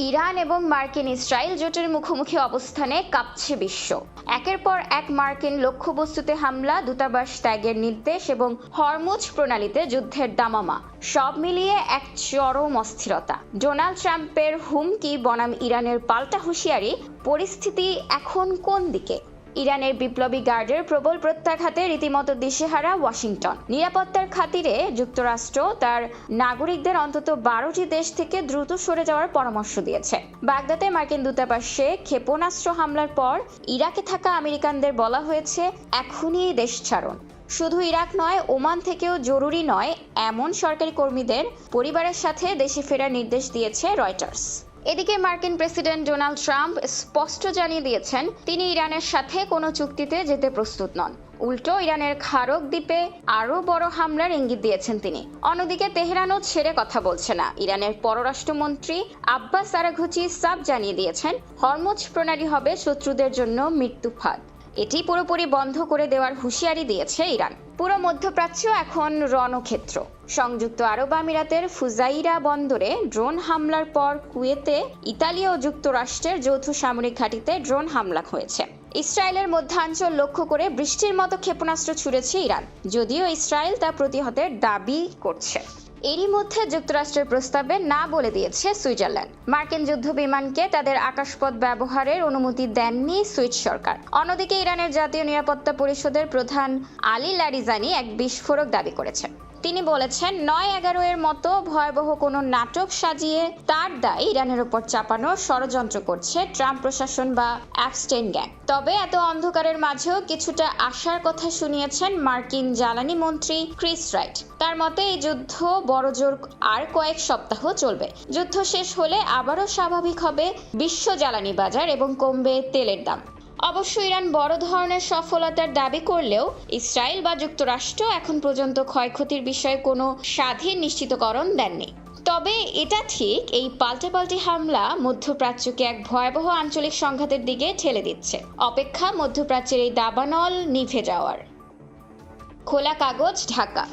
Iran এবং মার্কিন Israel জোটের মুখোমুখি অবস্থানে কাঁপছে বিশ্ব। একের পর এক মার্কিন লক্ষ্যবস্তুতে হামলা, দূতাবাস ত্যাগের নির্দেশ এবং হরমুজ প্রণালীতে যুদ্ধের দামামা, সব মিলিয়ে এক চরম অস্থিরতা। ডোনাল্ড ট্রাম্পের হুমকি বনাম ইরানের পাল্টা হুঁশিয়ারি, পরিস্থিতি এখন কোন দিকে? ইরানের বিপ্লবী গার্ডের প্রবল প্রত্যাঘাতে রীতিমতো দিশেহারা ওয়াশিংটন। নিরাপত্তার খাতিরে যুক্তরাষ্ট্র তার নাগরিকদের অন্তত 12টি দেশ থেকে দ্রুত সরে যাওয়ার পরামর্শ দিয়েছে। বাগদাদে মার্কিন দূতাবাসে ক্ষেপণাস্ত্র হামলার পর ইরাকে থাকা আমেরিকানদের বলা হয়েছে এখনই দেশ ছাড়ুন। শুধু ইরাক নয়, ওমান থেকেও জরুরি নয় এমন সরকারি কর্মীদের পরিবারের সাথে দেশে ফেরার নির্দেশ দিয়েছে রয়টার্স। এদিকে মার্কিন প্রেসিডেন্ট ডোনাল্ড ট্রাম্প স্পষ্ট জানিয়ে দিয়েছেন তিনি ইরানের সাথে কোনো চুক্তিতে যেতে প্রস্তুত নন। উল্টো ইরানের খারক দ্বীপে আরও বড় হামলার ইঙ্গিত দিয়েছেন তিনি। অন্যদিকে তেহরানও ছেড়ে কথা বলছে না। ইরানের পররাষ্ট্রমন্ত্রী আব্বাস আরাঘচি সাফ জানিয়ে দিয়েছেন হরমুজ প্রণালী হবে শত্রুদের জন্য মৃত্যু ফাঁদ। এটি পুরোপুরি বন্ধ করে দেওয়ার হুঁশিয়ারি দিয়েছে ইরান। পুরো মধ্যপ্রাচ্য এখন রণক্ষেত্র। সংযুক্ত আরব আমিরাতের ফুজাইরা বন্দরে ড্রোন হামলার পর কুয়েতে ইতালি ও যুক্তরাষ্ট্রের যৌথ সামরিক ঘাঁটিতে ড্রোন হামলা হয়েছে। ইসরায়েলের মধ্যাঞ্চল লক্ষ্য করে বৃষ্টির মতো ক্ষেপণাস্ত্র ছুড়েছে ইরান, যদিও ইসরায়েল তা প্রতিহতের দাবি করছে। এরই মধ্যে যুক্তরাষ্ট্রের প্রস্তাবে না বলে দিয়েছে সুইজারল্যান্ড। মার্কিন যুদ্ধ বিমানকে তাদের আকাশপথ ব্যবহারের অনুমতি দেননি সুইস সরকার। অন্যদিকে ইরানের জাতীয় নিরাপত্তা পরিষদের প্রধান আলী লারিজানি এক বিস্ফোরক দাবি করেছেন। তিনি বলেছেন ৯/১১ এর মতো ভয়াবহ কোনো নাটক সাজিয়ে তার দায় ইরানের উপর চাপানোর ষড়যন্ত্র করছে ট্রাম্প প্রশাসন বা অ্যাপস্টেইন গ্যাং। তবে এত অন্ধকারের মাঝেও কিছুটা আশার কথা শুনিয়েছেন মার্কিন জ্বালানি মন্ত্রী ক্রিস রাইট। তার মতে এই যুদ্ধ বড়জোর আর কয়েক সপ্তাহ চলবে। যুদ্ধ শেষ হলে আবারও স্বাভাবিক হবে বিশ্ব জ্বালানি বাজার এবং কমবে তেলের দাম। অবশ্য ইরান বড় ধরনের সফলতার দাবি করলেও ইসরায়েল বা যুক্তরাষ্ট্র এখন পর্যন্ত ক্ষয়ক্ষতির বিষয়ে কোনো স্বাধীন নিশ্চিতকরণ দেননি। তবে এটা ঠিক, এই পাল্টাপাল্টি হামলা মধ্যপ্রাচ্যকে এক ভয়াবহ আঞ্চলিক সংঘাতের দিকে ঠেলে দিচ্ছে। অপেক্ষা মধ্যপ্রাচ্যের এই দাবানল নিভে যাওয়ার। খোলা কাগজ, ঢাকা।